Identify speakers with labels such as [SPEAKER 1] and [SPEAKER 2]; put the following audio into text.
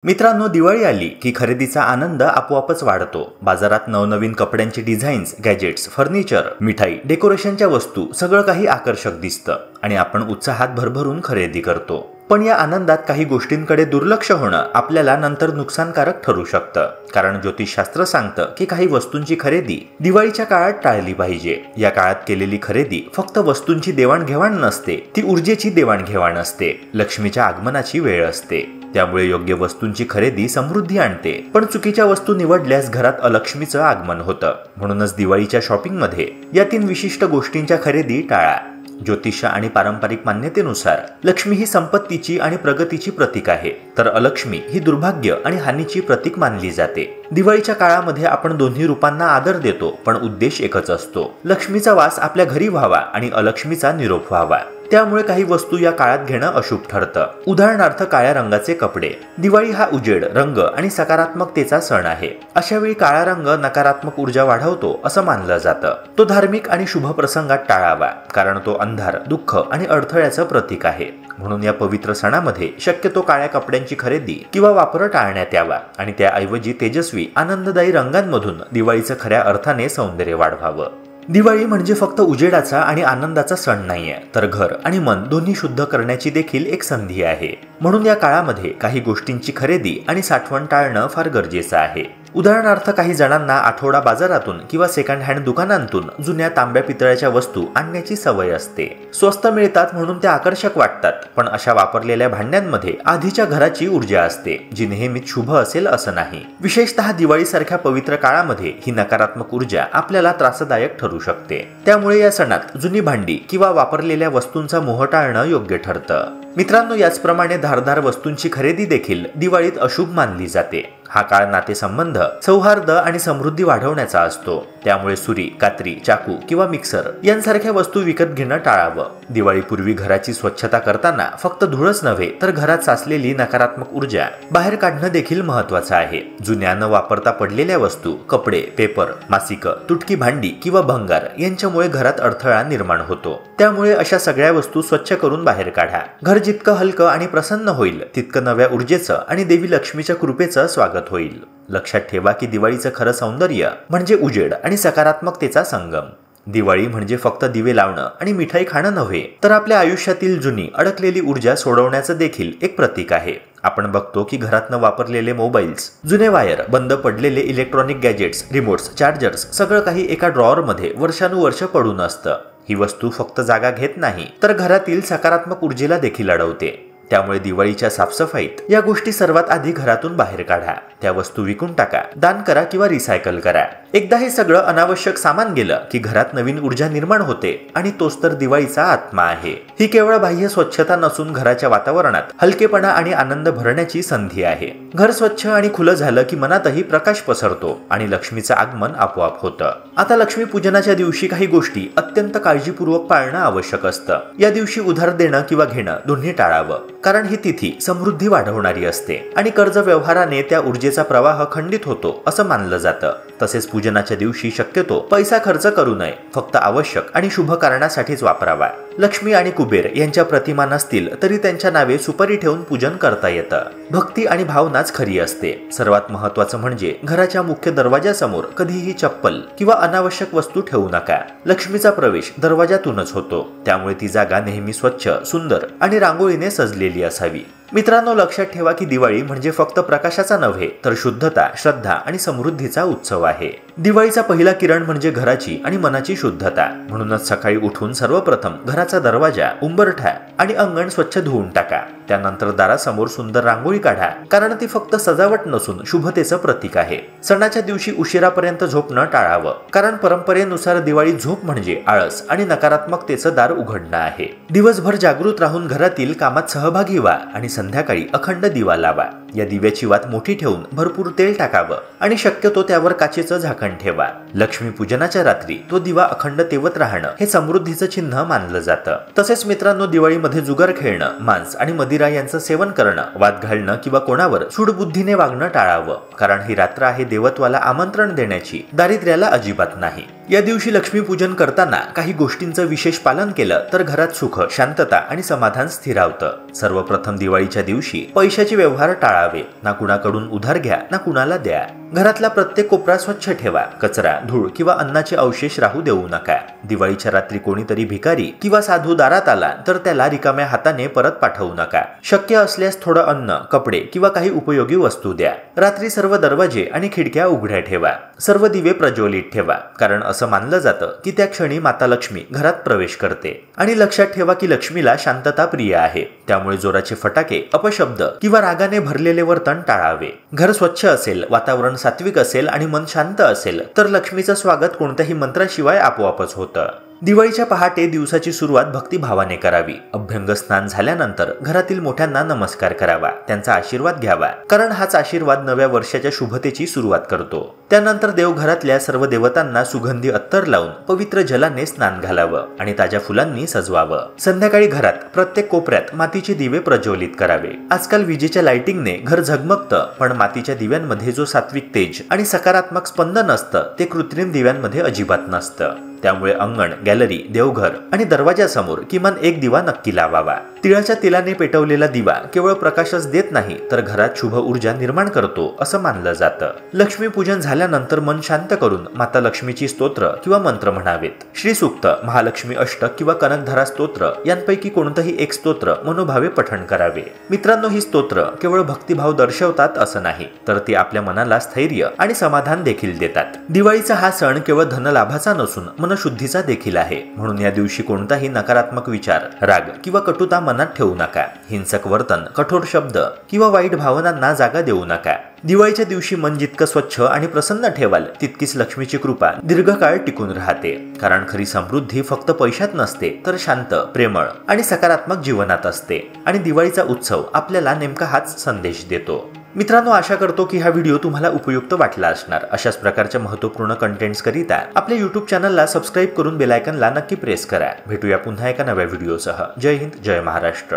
[SPEAKER 1] मित्रांनो, दिवाळी आली की खरेदीचा आनंद आपोआपच वाढतो. बाजारात नवनवीन कपड्यांचे डिझाईन्स, गॅजेट्स, फर्निचर, मिठाई, डेकोरेशनच्या वस्तू सगळं काही आकर्षक दिसतं आणि आपण उत्साहात भरभरून खरेदी करतो. पण या आनंदात काही गोष्टींकडे दुर्लक्ष होणं आपल्याला नंतर नुकसानकारक ठरू शकतं. कारण ज्योतिषशास्त्र सांगतं की काही वस्तूंची खरेदी दिवाळीच्या काळात टाळली पाहिजे. या काळात केलेली खरेदी फक्त वस्तूंची देवाणघेवाण नसते, ती ऊर्जेची देवाणघेवाण असते. लक्ष्मीच्या आगमनाची वेळ असते. त्यामुळे योग्य वस्तूंची खरेदी समृद्धी आणते. पण चुकीच्या वस्तू निवडल्यास घरात अलक्ष्मीचं आगमन होतं. म्हणूनच दिवाळीच्या शॉपिंगमध्ये या 3 विशिष्ट गोष्टींच्या खरेदी टाळा. ज्योतिष आणि पारंपरिक मान्यतेनुसार लक्ष्मी ही संपत्तीची आणि प्रगतीची प्रतीक आहे, तर अलक्ष्मी ही दुर्भाग्य आणि हानीची प्रतीक मानली जाते. दिवाळीच्या काळामध्ये आपण दोन्ही रूपांना आदर देतो, पण उद्देश एकच असतो: लक्ष्मीचा वास आपल्या घरी व्हावा आणि अलक्ष्मीचा निरोप व्हावा. त्यामुळे काही वस्तू या काळात घेणं अशुभ ठरतं. उदाहरणार्थ, काळ्या रंगाचे कपडे. दिवाळी हा उजेड, रंग आणि सकारात्मकतेचा सण आहे. अशा वेळी काळा रंग नकारात्मक ऊर्जा वाढवतो असं मानलं जातं. तो धार्मिक आणि शुभ प्रसंगात टाळावा, कारण तो अंधार, दुःख आणि अडथळ्याचं प्रतीक आहे. म्हणून या पवित्र सणामध्ये शक्यतो काळ्या कपड्यांची खरेदी किंवा वापर टाळण्यात यावा आणि त्याऐवजी तेजस्वी, आनंददायी रंगांमधून दिवाळीचं खऱ्या अर्थाने सौंदर्य वाढवावं. दिवाळी म्हणजे फक्त उजेडाचा आणि आनंदाचा सण नाहीये, तर घर आणि मन दोन्ही शुद्ध करण्याची देखील एक संधी आहे. म्हणून या काळामध्ये काही गोष्टींची खरेदी आणि साठवण टाळणं फार गरजेचं आहे. उदाहरणार्थ, काही जणांना आठवडा बाजारातून किंवा सेकंड हँड दुकानांतून जुन्या तांब्या पितळ्याच्या वस्तू आणण्याची सवय असते. स्वस्त मिळतात म्हणून त्या आकर्षक वाटतात, पण अशा वापरलेल्या भांड्यांमध्ये आधीच्या घराची ऊर्जा असते, जी नेहमीच शुभ असेल असं नाही. विशेषतः दिवाळीसारख्या पवित्र काळामध्ये ही नकारात्मक ऊर्जा आपल्याला त्रासदायक ठरू शकते. त्यामुळे या सणात जुनी भांडी किंवा वापरलेल्या वस्तूंचा मोह टाळणं योग्य ठरतं. मित्रांनो, याचप्रमाणे धारदार वस्तूंची खरेदी देखील दिवाळीत अशुभ मानली जाते. हा काळ नातेसंबंध, सौहार्द आणि समृद्धी वाढवण्याचा असतो. त्यामुळे सुरी, कात्री, चाकू किंवा मिक्सर यांसारख्या वस्तू विकत घेणं टाळावं. दिवाळीपूर्वी घराची स्वच्छता करताना फक्त धूळच नव्हे, तर घरात साचलेली नकारात्मक ऊर्जा बाहेर काढणं देखील महत्त्वाचं आहे. जुन्या न वापरता पडलेल्या वस्तू, कपडे, पेपर, मासिकं, तुटकी भांडी किंवा भंगार यांच्यामुळे घरात अडथळा निर्माण होतो. त्यामुळे अशा सगळ्या वस्तू स्वच्छ करून बाहेर काढा. घर जितकं हलकं आणि प्रसन्न होईल, तितकं नव्या ऊर्जेचं आणि देवी लक्ष्मीच्या कृपेचं स्वागत होईल. लक्षात ठेवा की दिवाळीचं खरं सौंदर्य म्हणजे उजेड आणि सकारात्मकतेचा संगम. दिवाळी म्हणजे फक्त दिवे लावणं आणि मिठाई खाणं नव्हे, तर आपल्या आयुष्यातील जुनी अडकलेली ऊर्जा सोडवण्याचं देखील एक प्रतीक आहे. आपण बघतो की घरात न वापरलेले मोबाईल्स, जुने वायर, बंद पडलेले इलेक्ट्रॉनिक गॅजेट्स, रिमोट्स, चार्जर्स सगळं काही एका ड्रॉअरमध्ये वर्षानुवर्ष पडून असतं. ही वस्तू फक्त जागा घेत नाही, तर घरातील सकारात्मक ऊर्जेला देखील अडवते. त्यामुळे दिवाळीच्या साफसफाईत या गोष्टी सर्वात आधी घरातून बाहेर काढा. त्या वस्तू विकून टाका, दान करा किंवा रिसायकल करा. एकदा हे सगळं अनावश्यक सामान गेलं की घरात नवीन ऊर्जा निर्माण होते आणि तोच तर दिवाळीचा आत्मा आहे. ही केवळ बाह्य स्वच्छता नसून घराच्या वातावरणात हलकेपणा आणि आनंद भरण्याची संधी आहे. घर स्वच्छ आणि खुलं झालं की मनातही प्रकाश पसरतो आणि लक्ष्मीचं आगमन आपोआप होतं. आता लक्ष्मी पूजनाच्या दिवशी काही गोष्टी अत्यंत काळजीपूर्वक पाळणं आवश्यक असतं. या दिवशी उधार देणं किंवा घेणं दोन्ही टाळावं, कारण ही तिथी समृद्धी वाढवणारी असते आणि कर्ज व्यवहाराने त्या ऊर्जेचा प्रवाह खंडित होतो असं मानलं जातं. तसेच पूजनाच्या दिवशी शक्यतो पैसा खर्च करू नये, फक्त आवश्यक आणि शुभ कारणासाठीच वापरावा. लक्ष्मी आणि कुबेर यांच्या प्रतिमा नसतील तरी त्यांच्या नावे सुपारी ठेवून पूजन करता येतं. भक्ती आणि भावनाच खरी असते. सर्वात महत्त्वाचं म्हणजे घराच्या मुख्य दरवाजासमोर कधीही चप्पल किंवा अनावश्यक वस्तू ठेवू नका. लक्ष्मीचा प्रवेश दरवाजातूनच होतो, त्यामुळे ती जागा नेहमी स्वच्छ, सुंदर आणि रांगोळीने सजलेली असावी. मित्रांनो, लक्षात ठेवा की दिवाळी म्हणजे फक्त प्रकाशाचा नव्हे, तर शुद्धता, श्रद्धा आणि समृद्धीचा उत्सव आहे. दिवाळीचा पहिला किरण म्हणजे घराची आणि मनाची शुद्धता. म्हणूनच सकाळी उठून सर्वप्रथम घराचा दरवाजा, उंबरठा आणि अंगण स्वच्छ धुवून टाका. त्यानंतर दारासमोर सुंदर रांगोळी काढा, कारण ती फक्त सजावट नसून शुभतेचं प्रतीक आहे. सणाच्या दिवशी उशिरापर्यंत झोपणं टाळावं, कारण परंपरेनुसार दिवाळी झोप म्हणजे आळस आणि नकारात्मकतेचं दार उघडणं आहे. दिवसभर जागृत राहून घरातील कामात सहभागी व्हा आणि संध्याकाळी अखंड दिवा लावा. या दिव्याची वात मोठी ठेवून भरपूर तेल टाकावं आणि शक्यतो त्यावर काचेचं झाकण ठेवा. लक्ष्मी पूजनाच्या रात्री तो दिवा अखंड तेवत राहणं हे समृद्धीचं चिन्ह मानलं जातं. तसेच मित्रांनो, दिवाळीमध्ये जुगार खेळणं, मांस आणि मदिरा यांचं सेवन करणं, वाद घालणं किंवा कोणावर सूडबुद्धीने वागणं टाळावं, कारण ही रात्र आहे देवत्वाला आमंत्रण देण्याची, दारिद्र्याला अजिबात नाही. या दिवशी लक्ष्मीपूजन करताना काही गोष्टींचं विशेष पालन केलं तर घरात सुख, शांतता आणि समाधान स्थिरावतं। सर्वप्रथम दिवाळीच्या दिवशी पैशाचे व्यवहार टाळावे, ना कुणाकडून उधार घ्या ना कुणाला द्या। घरातला प्रत्येक कोपरा स्वच्छ ठेवा, कचरा, धूळ किंवा अन्नाचे अवशेष राहू देऊ नका। दिवाळीच्या रात्री कोणीतरी भिकारी किंवा साधू दारात आला तर त्याला रिकाम्या हाताने परत पाठवू नका। शक्य असल्यास थोडं अन्न, कपडे किंवा काही उपयोगी वस्तू द्या। रात्री सर्व दरवाजे आणि खिडक्या उघड्या ठेवा, सर्व दिवे प्रज्वलित ठेवा, कारण असं मानलं जातं की त्या क्षणी माता लक्ष्मी घरात प्रवेश करते। आणि लक्षात ठेवा की लक्ष्मीला शांतता प्रिय आहे, त्यामुळे जोराचे फटाके, अपशब्द किंवा रागाने भरलेले वर्तन टाळावे। घर स्वच्छ असेल, वातावरण सात्विक असेल आणि मन शांत असेल तर लक्ष्मीचं स्वागत कोणत्याही मंत्राशिवाय आपोआपच होतं। दिवाळीच्या पहाटे दिवसाची सुरुवात भक्तिभावाने करावी। अभ्यंग स्नान झाल्यानंतर घरातील मोठ्यांना नमस्कार करावा, त्यांचा आशीर्वाद घ्यावा, कारण हाच आशीर्वाद नव्या वर्षाच्या शुभतेची सुरुवात करतो। त्यानंतर देवघरातल्या सर्व देवतांना सुगंधी अत्तर लावून पवित्र जलाने स्नान घालावं आणि ताज्या फुलांनी सजवावं। संध्याकाळी घरात प्रत्येक कोपऱ्यात मातीचे दिवे प्रज्वलित करावे। आजकाल विजेच्या लाइटिंगने घर झगमगतं, पण मातीच्या दिव्यांमध्ये जो सात्विक तेज आणि सकारात्मक स्पंदन असतं ते कृत्रिम दिव्यांमध्ये अजिबात नसतं। त्यामुळे अंगण, गॅलरी, देवघर आणि दरवाजासमोर किमान एक दिवा नक्की लावावा। तिळाच्या तेलाने पेटवलेला दिवा केवळ प्रकाशच देत नाही तर घरात शुभ ऊर्जा निर्माण करतो असं मानलं जातं। लक्ष्मीपूजन झाल्यानंतर मन शांत करून माता लक्ष्मीची स्तोत्र किंवा मंत्र म्हणावेत। श्रीसूक्त, महालक्ष्मी अष्टक किंवा कनकधारा स्तोत्र यांपैकी कोणतंही एक स्तोत्र मनोभावे पठण करावे। मित्रांनो, ही स्तोत्र केवळ भक्तिभाव दर्शवतात असं नाही, तर ती आपल्या मनाला स्थैर्य आणि समाधान देखील देतात। दिवाळीचा हा सण केवळ धनलाभाचा नसून मनशुद्धीचा देखील आहे, म्हणून या दिवशी कोणताही नकारात्मक विचार, राग किंवा कटुता मनात ठेवू नका। हिंसक वर्तन, कठोर शब्द किंवा वाईट भावनांना जागा देऊ नका। दिवाळीच्या दिवशी मन जितकं स्वच्छ आणि प्रसन्न ठेवाल तितकीच लक्ष्मीची कृपा दीर्घकाळ टिकून राहते, कारण खरी समृद्धी फक्त पैशात नसते तर शांत, प्रेमळ आणि सकारात्मक जीवनात असते। आणि दिवाळीचा उत्सव आपल्याला नेमका हाच संदेश देतो। मित्रांनो, आशा करतो की हा व्हिडिओ तुम्हाला उपयुक्त वाटला असणार। अशाच प्रकारच्या महत्त्वपूर्ण कंटेंट्स करिता आपल्या YouTube चॅनलला सबस्क्राईब करून बेल आयकॉनला नक्की प्रेस करा। भेटूया पुन्हा एका नव्या व्हिडिओसह। जय हिंद, जय महाराष्ट्र।